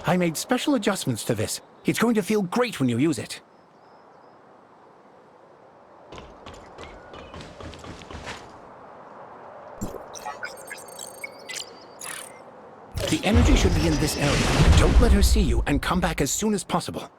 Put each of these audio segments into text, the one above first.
I made special adjustments to this. It's going to feel great when you use it. The energy should be in this area. Don't let her see you, and come back as soon as possible.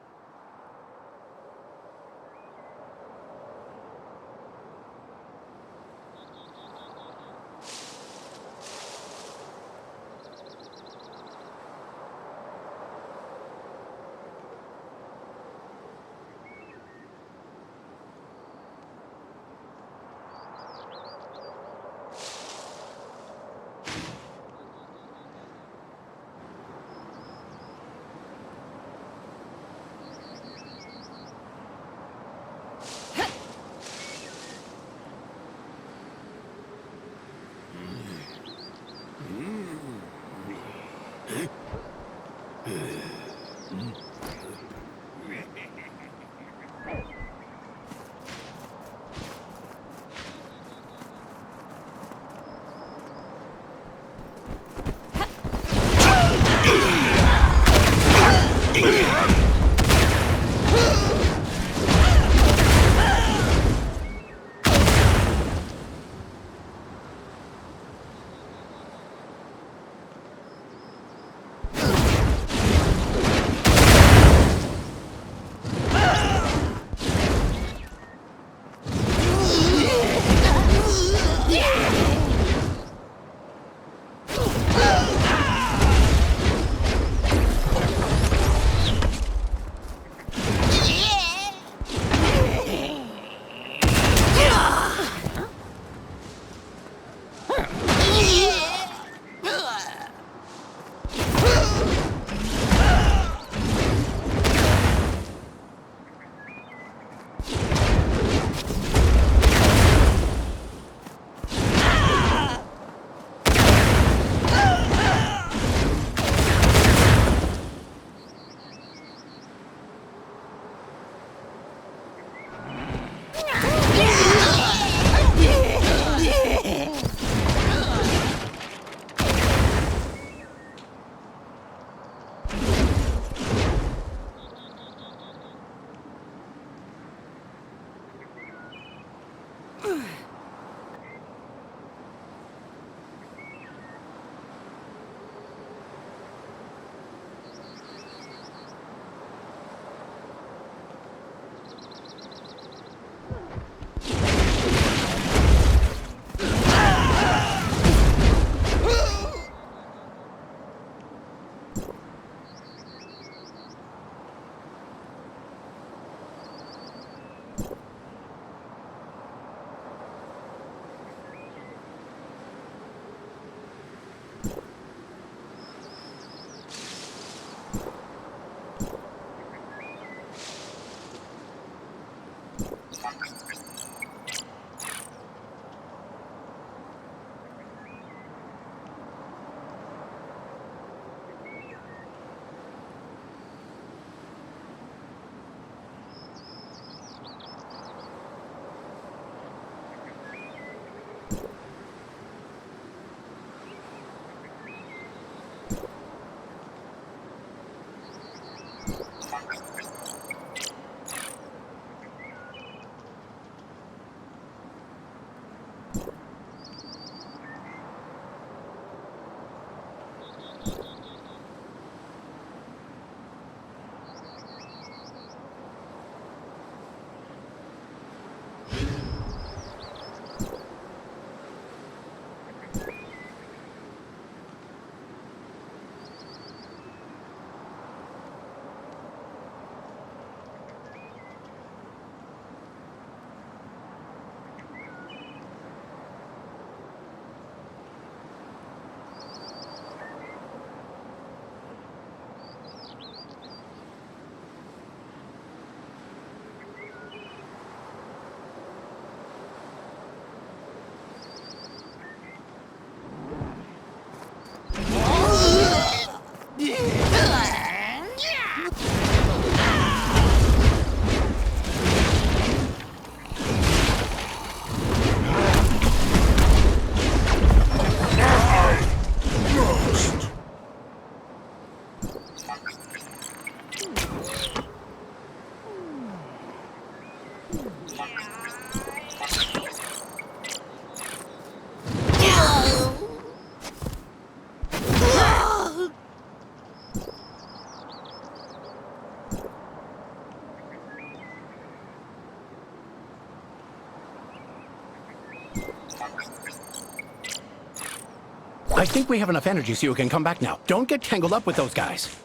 I think we have enough energy so you can come back now. Don't get tangled up with those guys.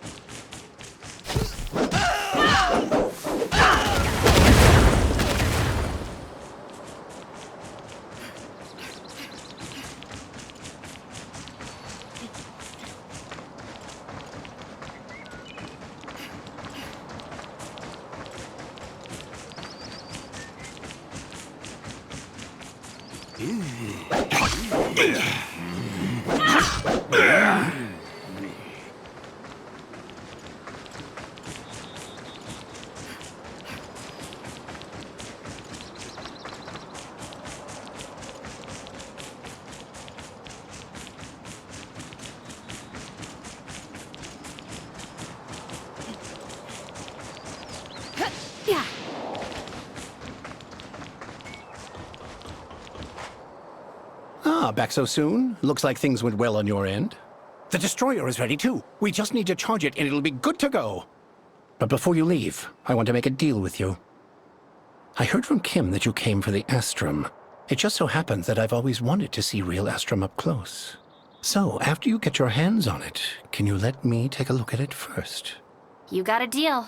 Yeah. Ah, back so soon? Looks like things went well on your end. The destroyer is ready too. We just need to charge it and it'll be good to go. But before you leave, I want to make a deal with you. I heard from Kim that you came for the Astrum. It just so happens that I've always wanted to see real Astrum up close. So, after you get your hands on it, can you let me take a look at it first? You got a deal.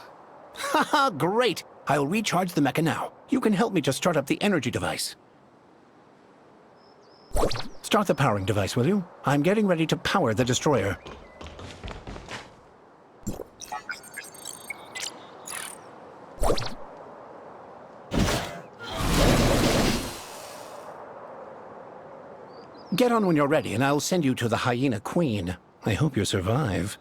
Haha, great! I'll recharge the mecha now. You can help me to start up the energy device. Start the powering device, will you? I'm getting ready to power the destroyer. Get on when you're ready, and I'll send you to the Hyena Queen. I hope you survive.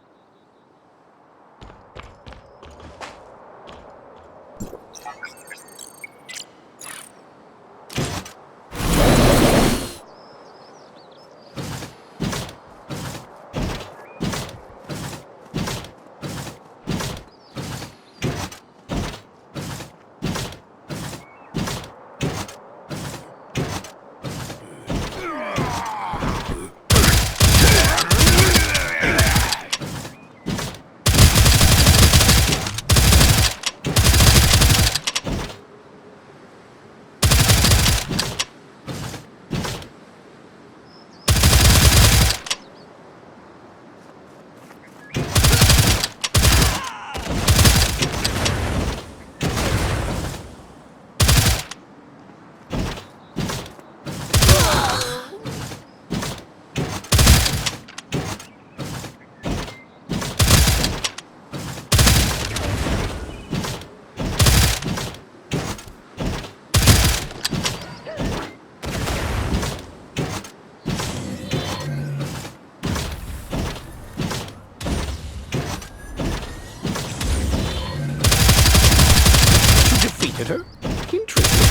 Her? Interesting.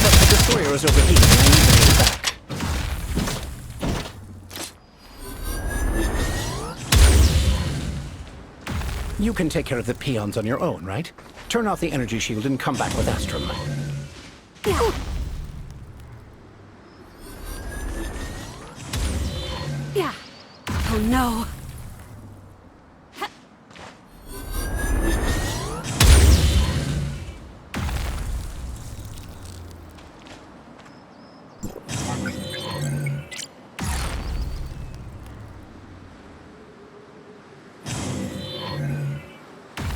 But the destroyer is overheating and I need to take it back. You can take care of the peons on your own, right? Turn off the energy shield and come back with Astrum. Yeah. Oh no.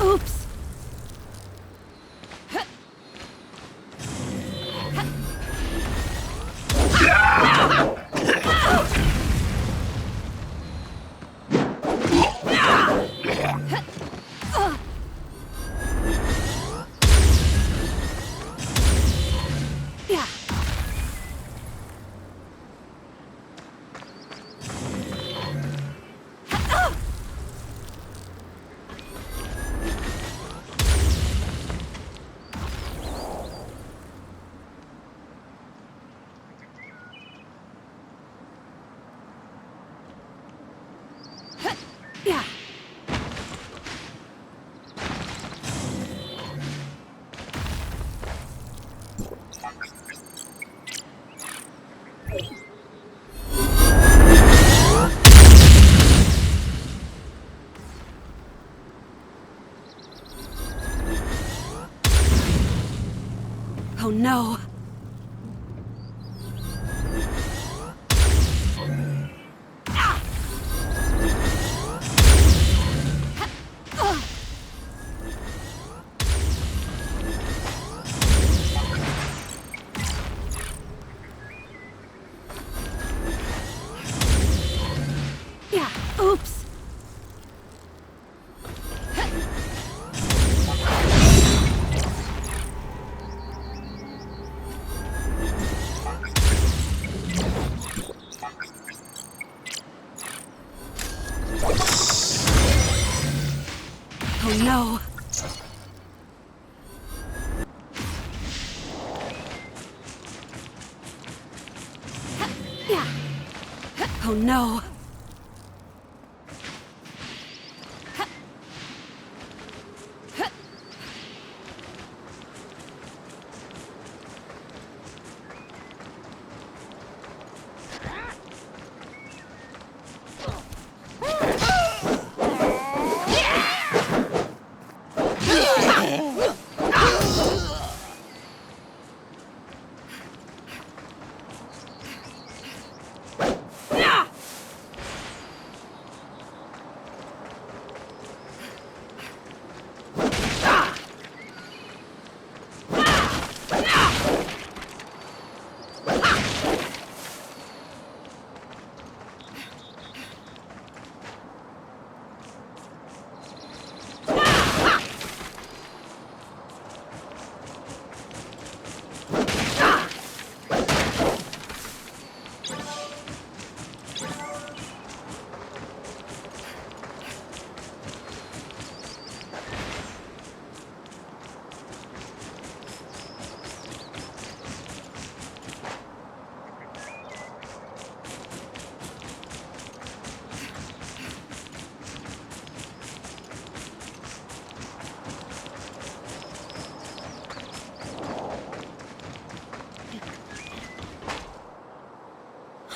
Oops. Yeah. Yeah. Oh no. Ah! Oh no!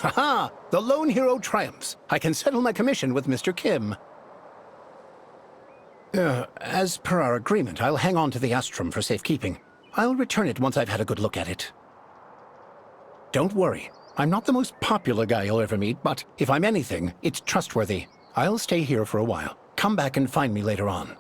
Haha! The lone hero triumphs. I can settle my commission with Mr. Kim. As per our agreement, I'll hang on to the Astrum for safekeeping. I'll return it once I've had a good look at it. Don't worry. I'm not the most popular guy you'll ever meet, but if I'm anything, it's trustworthy. I'll stay here for a while. Come back and find me later on.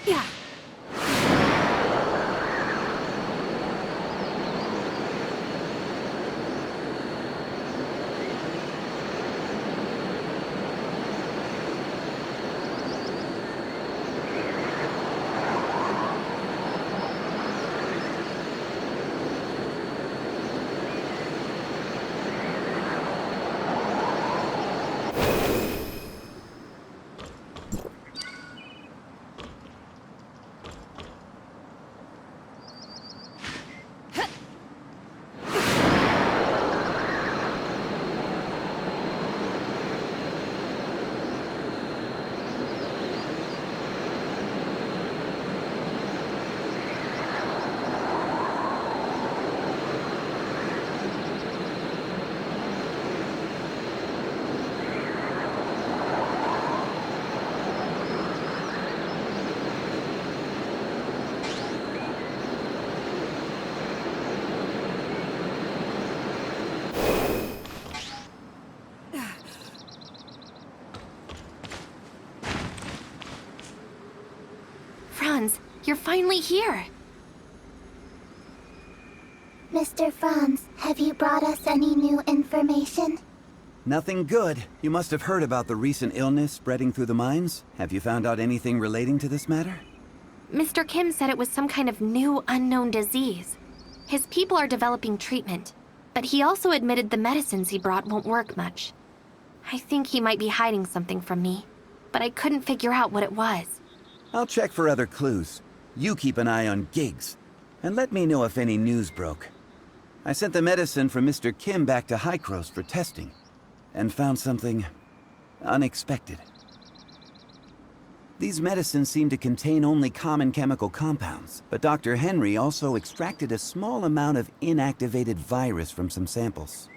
Yeah. Franz, you're finally here. Mr. Franz, have you brought us any new information? Nothing good. You must have heard about the recent illness spreading through the mines. Have you found out anything relating to this matter? Mr. Kim said it was some kind of new unknown disease. His people are developing treatment, but he also admitted the medicines he brought won't work much. I think he might be hiding something from me, but I couldn't figure out what it was. I'll check for other clues. You keep an eye on Giggs, and let me know if any news broke. I sent the medicine from Mr. Kim back to Hykros for testing, and found something unexpected. These medicines seem to contain only common chemical compounds, but Dr. Henry also extracted a small amount of inactivated virus from some samples.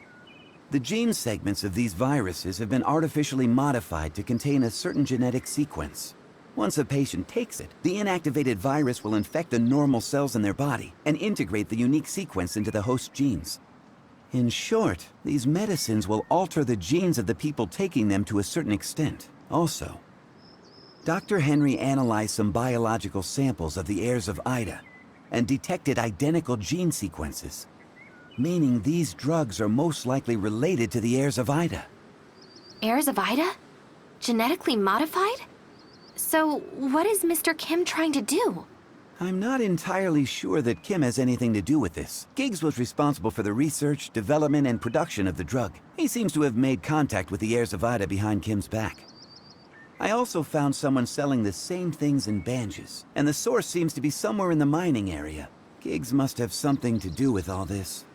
The gene segments of these viruses have been artificially modified to contain a certain genetic sequence. Once a patient takes it, the inactivated virus will infect the normal cells in their body and integrate the unique sequence into the host genes. In short, these medicines will alter the genes of the people taking them to a certain extent. Also, Dr. Henry analyzed some biological samples of the heirs of Ida and detected identical gene sequences, meaning these drugs are most likely related to the heirs of Ida. Heirs of Ida? Genetically modified? So, what is Mr. Kim trying to do? I'm not entirely sure that Kim has anything to do with this. Giggs was responsible for the research, development, and production of the drug. He seems to have made contact with the heirs of Ida behind Kim's back. I also found someone selling the same things in Banges, and the source seems to be somewhere in the mining area. Giggs must have something to do with all this.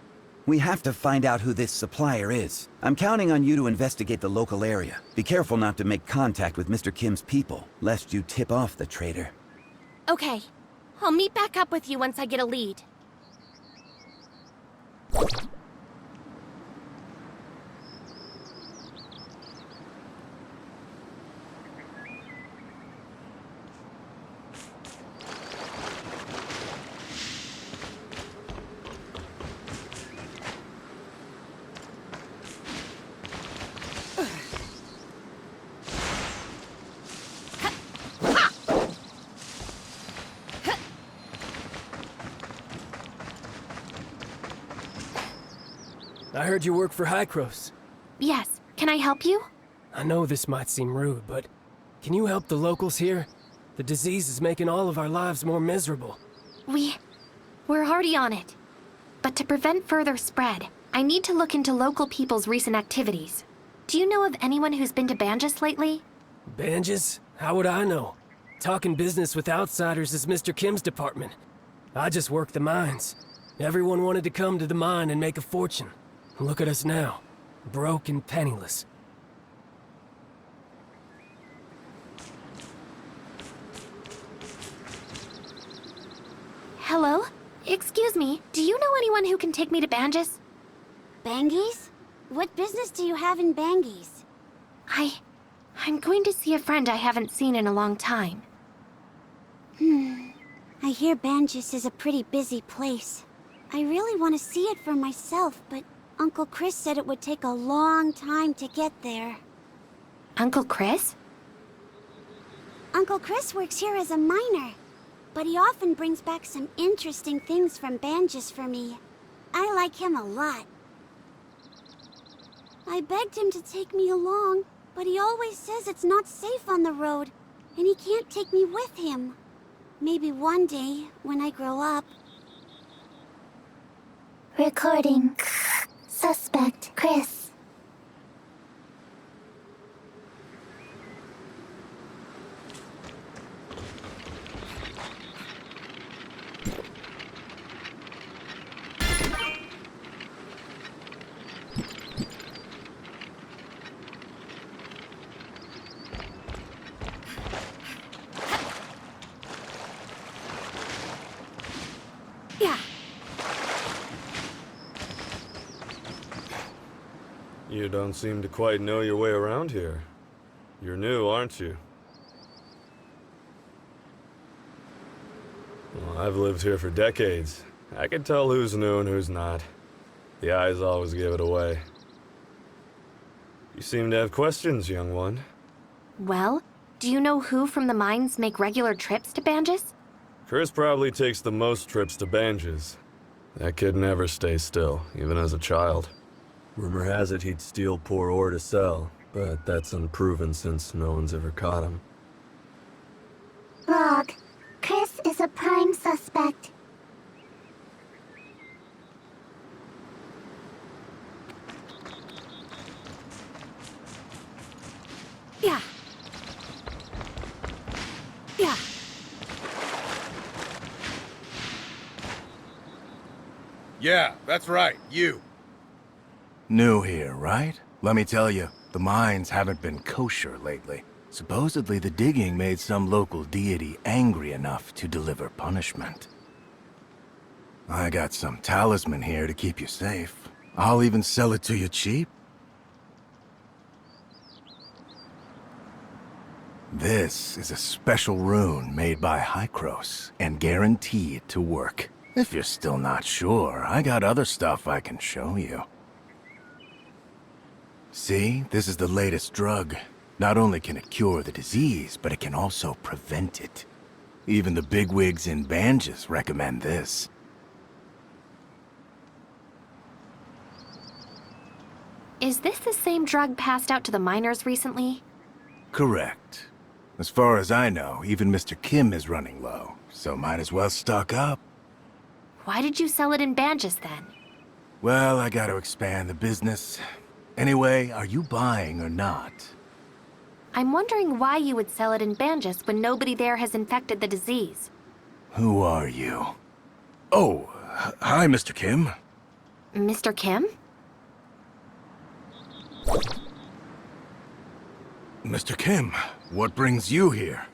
We have to find out who this supplier is. I'm counting on you to investigate the local area. Be careful not to make contact with Mr. Kim's people, lest you tip off the traitor. Okay. I'll meet back up with you once I get a lead. I heard you work for Hycros. Yes, can I help you? I know this might seem rude, but can you help the locals here? The disease is making all of our lives more miserable. We're already on it. But to prevent further spread, I need to look into local people's recent activities. Do you know of anyone who's been to Banges lately? Banges? How would I know? Talking business with outsiders is Mr. Kim's department. I just work the mines. Everyone wanted to come to the mine and make a fortune. Look at us now, broke and penniless. Hello? Excuse me, do you know anyone who can take me to Banges? Bangies? What business do you have in Bangies? I'm going to see a friend I haven't seen in a long time. I hear Banges is a pretty busy place. I really want to see it for myself, but Uncle Chris said it would take a long time to get there. Uncle Chris? Uncle Chris works here as a miner, but he often brings back some interesting things from Banges for me. I like him a lot. I begged him to take me along, but he always says it's not safe on the road, and he can't take me with him. Maybe one day, when I grow up. Recording. Suspect Chris. Yeah. You don't seem to quite know your way around here. You're new, aren't you? Well, I've lived here for decades. I can tell who's new and who's not. The eyes always give it away. You seem to have questions, young one. Well, do you know who from the mines make regular trips to Banges? Chris probably takes the most trips to Banges. That kid never stays still, even as a child. Rumor has it he'd steal poor ore to sell, but that's unproven since no one's ever caught him. Log. Chris is a prime suspect. Yeah. Yeah. Yeah, that's right, you. New here, right? Let me tell you, the mines haven't been kosher lately. Supposedly the digging made some local deity angry enough to deliver punishment. I got some talisman here to keep you safe. I'll even sell it to you cheap. This is a special rune made by Hycros and guaranteed to work. If you're still not sure, I got other stuff I can show you. See, this is the latest drug. Not only can it cure the disease, but it can also prevent it. Even the bigwigs in Banges recommend this. Is this the same drug passed out to the miners recently? Correct. As far as I know, even Mr. Kim is running low, so might as well stock up. Why did you sell it in Banges then? Well, I gotta expand the business. Anyway, are you buying or not? I'm wondering why you would sell it in Banges when nobody there has infected the disease. Who are you? Oh, hi, Mr. Kim. Mr. Kim? Mr. Kim, what brings you here?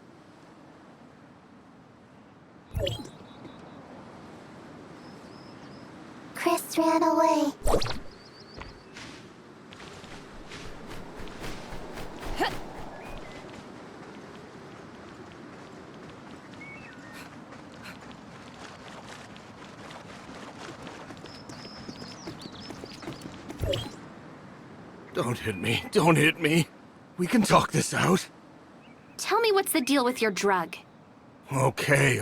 Chris ran away. Don't hit me. Don't hit me. We can talk this out. Tell me what's the deal with your drug. Okay.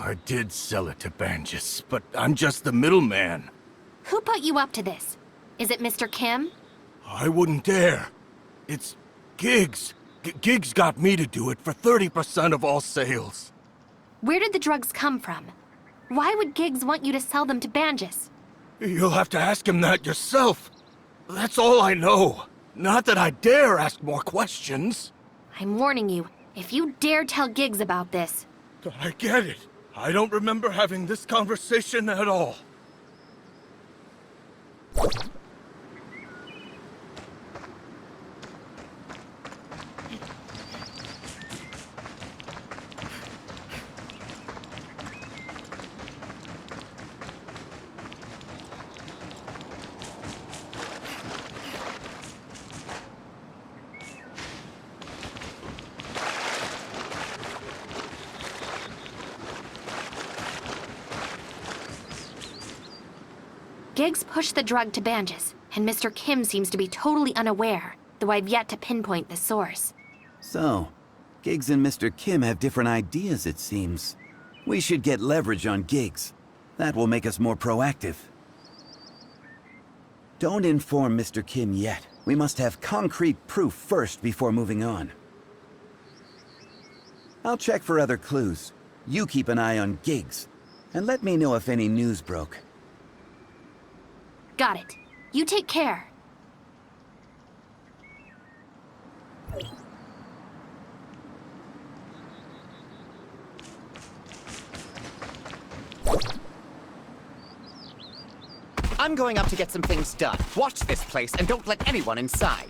I did sell it to Banges, but I'm just the middleman. Who put you up to this? Is it Mr. Kim? I wouldn't dare. It's Giggs. Giggs got me to do it for 30% of all sales. Where did the drugs come from? Why would Giggs want you to sell them to Banges? You'll have to ask him that yourself. That's all I know. Not that I dare ask more questions. I'm warning you, if you dare tell Giggs about this. I get it. I don't remember having this conversation at all. Giggs pushed the drug to Banges, and Mr. Kim seems to be totally unaware, though I've yet to pinpoint the source. So, Giggs and Mr. Kim have different ideas, it seems. We should get leverage on Giggs. That will make us more proactive. Don't inform Mr. Kim yet. We must have concrete proof first before moving on. I'll check for other clues. You keep an eye on Giggs, and let me know if any news broke. Got it. You take care. I'm going up to get some things done. Watch this place and don't let anyone inside.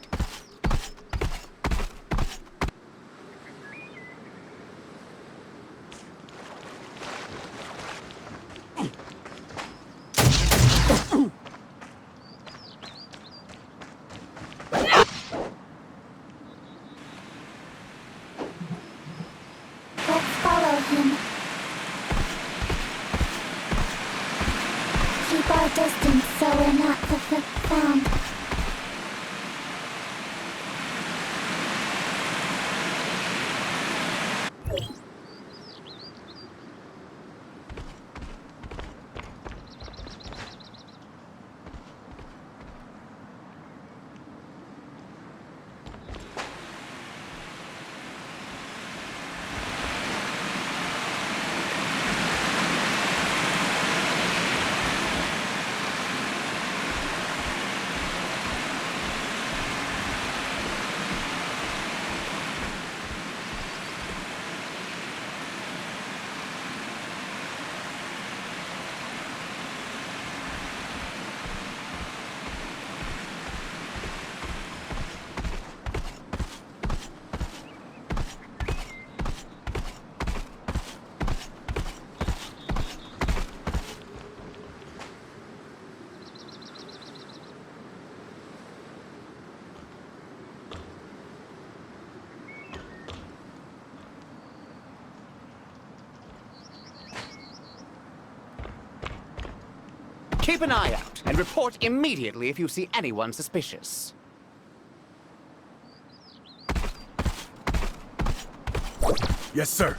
Let's follow him. Keep our distance so we're not found. Keep an eye out and report immediately if you see anyone suspicious. Yes, sir.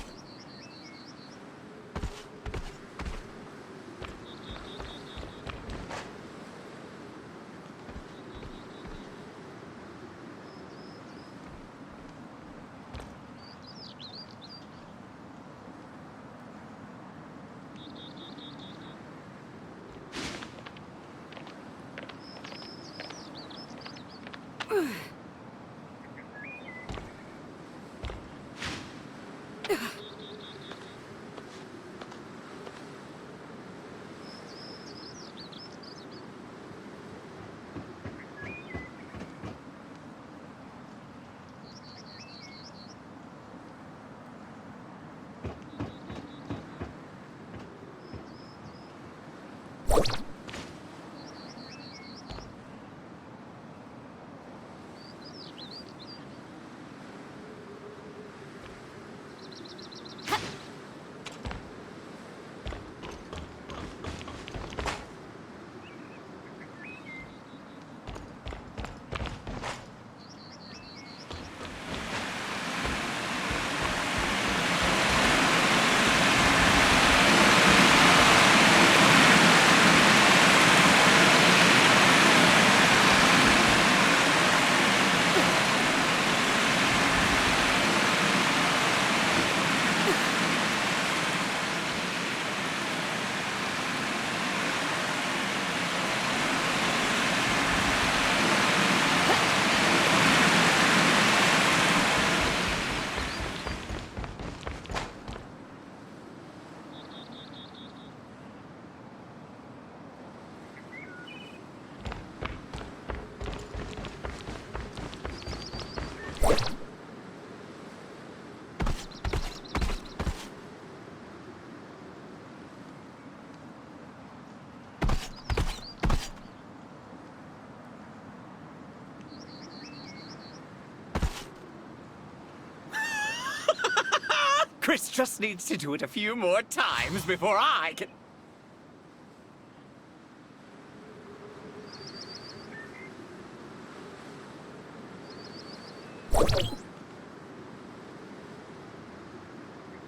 Chris just needs to do it a few more times before I can...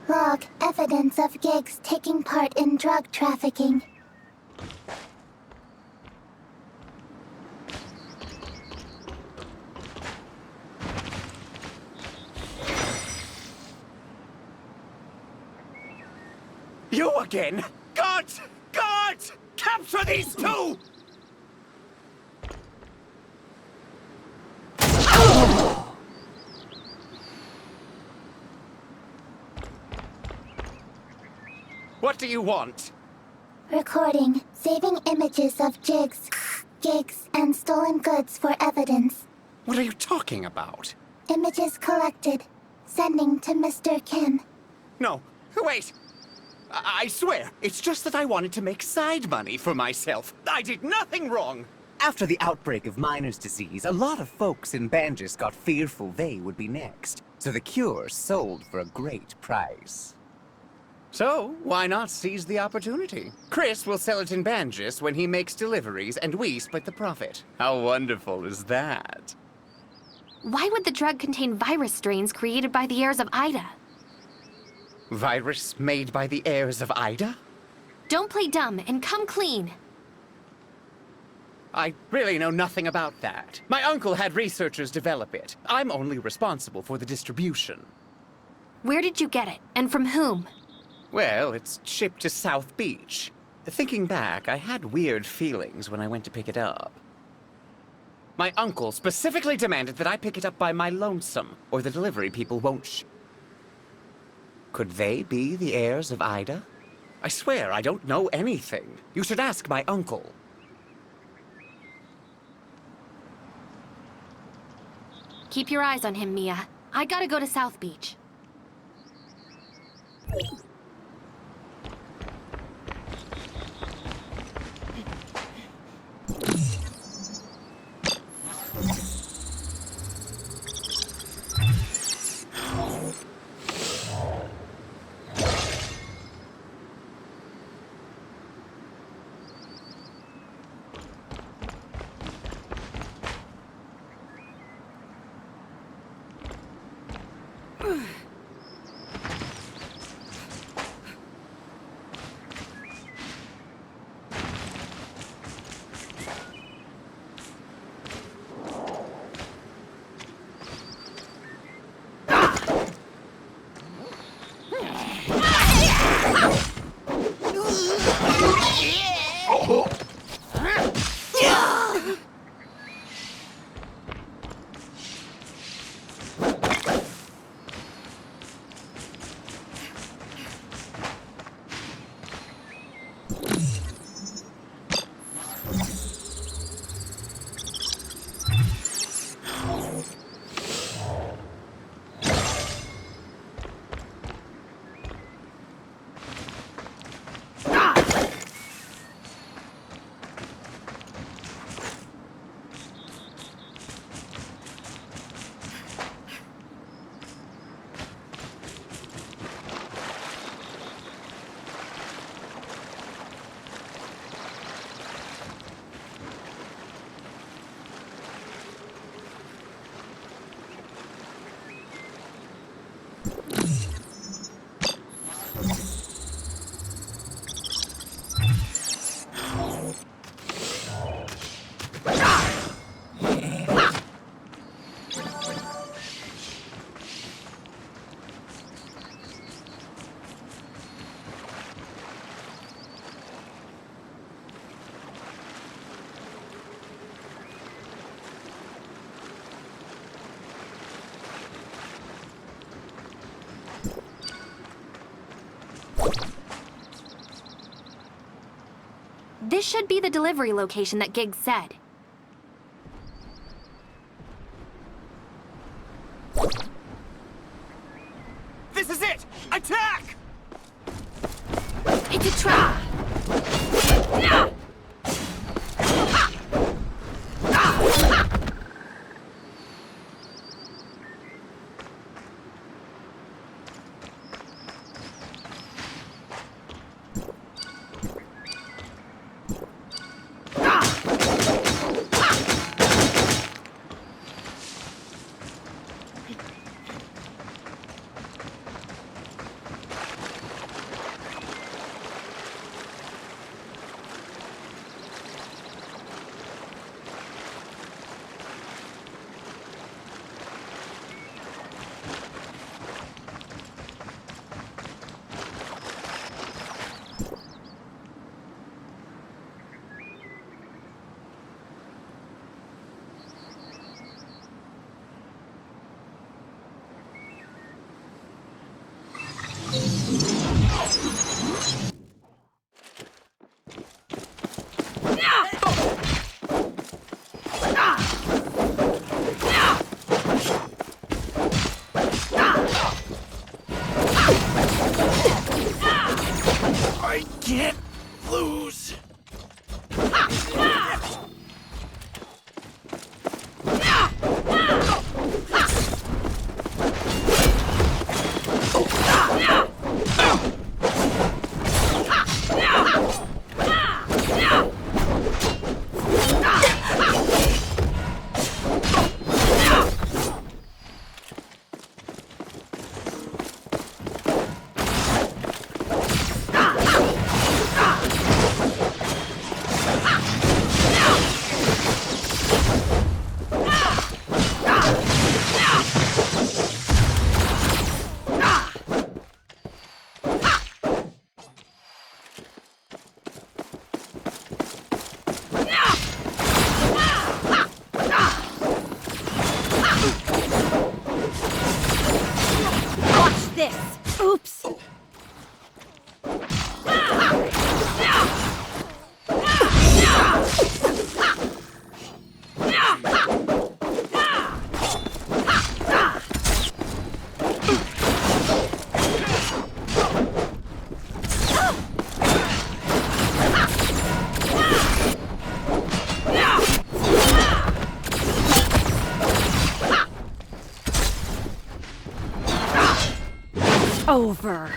Log evidence of Giggs taking part in drug trafficking. You again? Guards! Guards! Capture these two! What do you want? Recording, saving images of Giggs, and stolen goods for evidence. What are you talking about? Images collected. Sending to Mr. Kim. No, wait. I swear, it's just that I wanted to make side money for myself. I did nothing wrong. After the outbreak of Miner's disease, a lot of folks in Banges got fearful they would be next. So the cure sold for a great price. So, why not seize the opportunity? Chris will sell it in Banges when he makes deliveries, and we split the profit. How wonderful is that? Why would the drug contain virus strains created by the heirs of Ida? Virus made by the heirs of Ida? Don't play dumb and come clean. I really know nothing about that. My uncle had researchers develop it. I'm only responsible for the distribution. Where did you get it, and from whom? Well, it's shipped to South Beach. Thinking back, I had weird feelings when I went to pick it up. My uncle specifically demanded that I pick it up by my lonesome, or the delivery people won't Could they be the heirs of Ida? I swear I don't know anything. You should ask my uncle. Keep your eyes on him, Mia. I gotta go to South Beach. This should be the delivery location that Giggs said. This is it! Attack! It's a trap! I can't lose. Watch this! Oops! Over.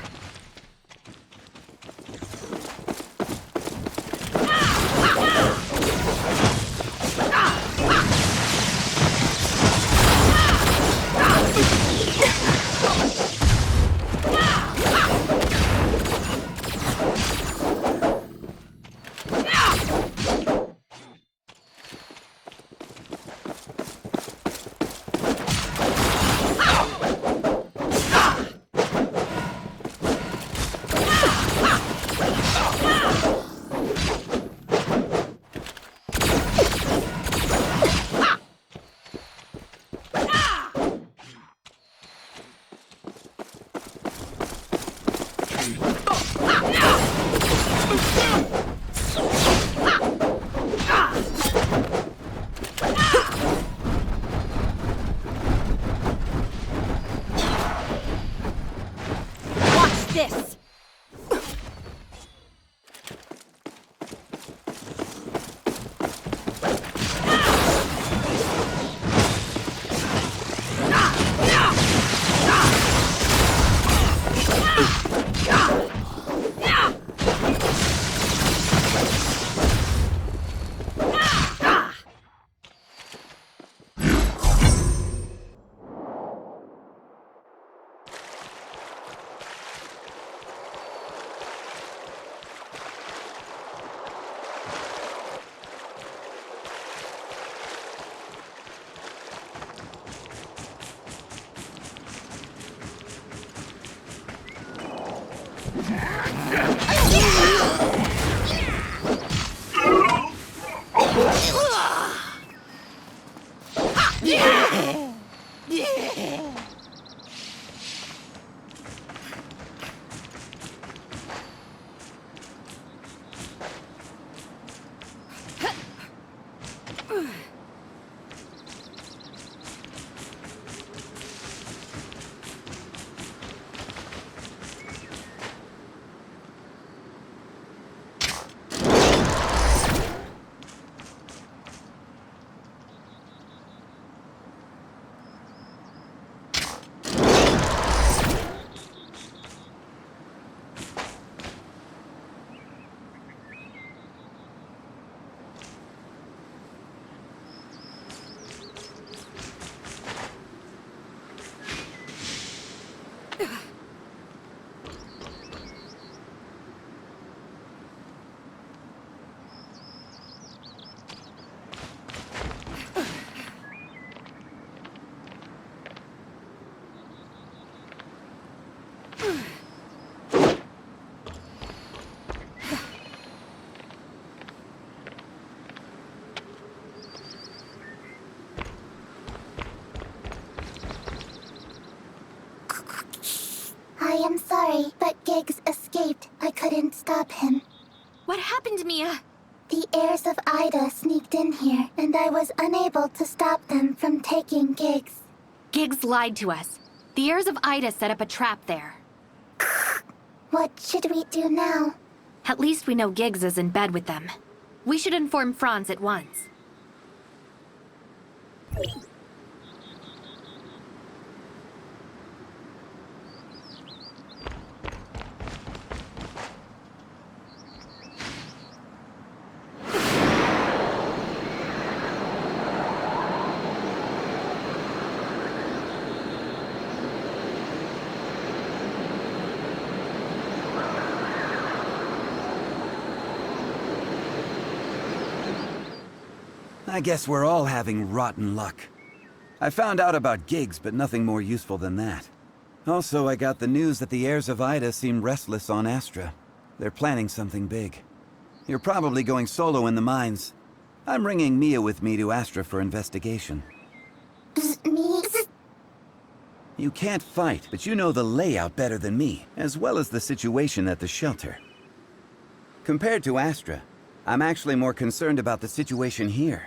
stop him. What happened, Mia? The heirs of Ida sneaked in here, and I was unable to stop them from taking Giggs. Giggs lied to us. The heirs of Ida set up a trap there. What should we do now? At least we know Giggs is in bed with them. We should inform Franz at once. I guess we're all having rotten luck. I found out about Giggs, but nothing more useful than that. Also, I got the news that the heirs of Ida seem restless on Astra. They're planning something big. You're probably going solo in the mines. I'm bringing Mia with me to Astra for investigation. Me? You can't fight, but you know the layout better than me, as well as the situation at the shelter. Compared to Astra, I'm actually more concerned about the situation here.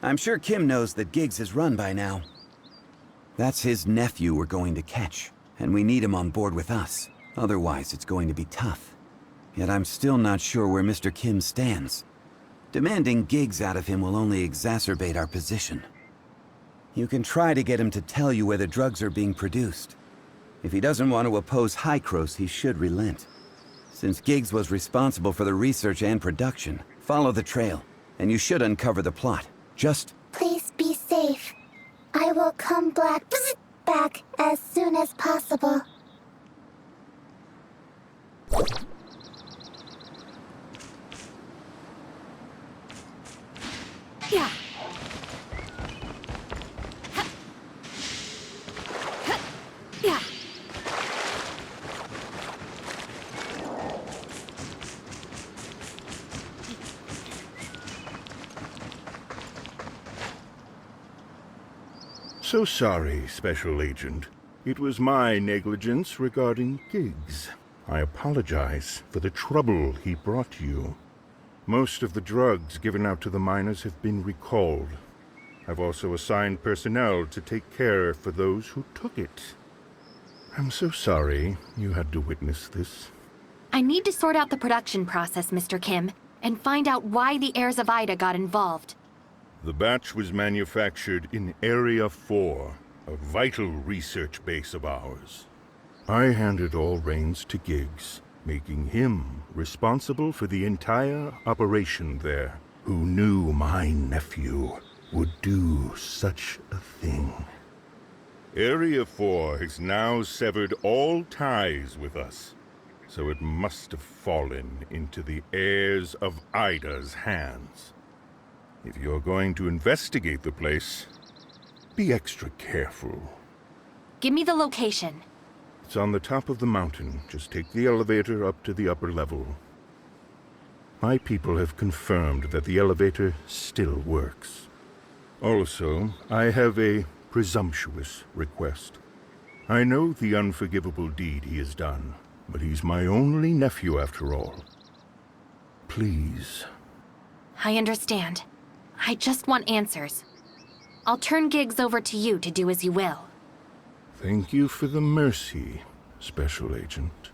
I'm sure Kim knows that Giggs is run by now. That's his nephew we're going to catch, and we need him on board with us. Otherwise, it's going to be tough. Yet I'm still not sure where Mr. Kim stands. Demanding Giggs out of him will only exacerbate our position. You can try to get him to tell you where the drugs are being produced. If he doesn't want to oppose Hykros, he should relent. Since Giggs was responsible for the research and production, follow the trail, and you should uncover the plot. Just... Please be safe. I will come back as soon as possible. Yeah. Yeah. So sorry, Special Agent. It was my negligence regarding Giggs. I apologize for the trouble he brought you. Most of the drugs given out to the miners have been recalled. I've also assigned personnel to take care for those who took it. I'm so sorry you had to witness this. I need to sort out the production process, Mr. Kim, and find out why the heirs of Ida got involved. The batch was manufactured in Area 4, a vital research base of ours. I handed all reins to Giggs, making him responsible for the entire operation there. Who knew my nephew would do such a thing? Area 4 has now severed all ties with us, so it must have fallen into the heirs of Ida's hands. If you're going to investigate the place, be extra careful. Give me the location. It's on the top of the mountain. Just take the elevator up to the upper level. My people have confirmed that the elevator still works. Also, I have a presumptuous request. I know the unforgivable deed he has done, but he's my only nephew after all. Please. I understand. I just want answers. I'll turn Giggs over to you to do as you will. Thank you for the mercy, Special Agent.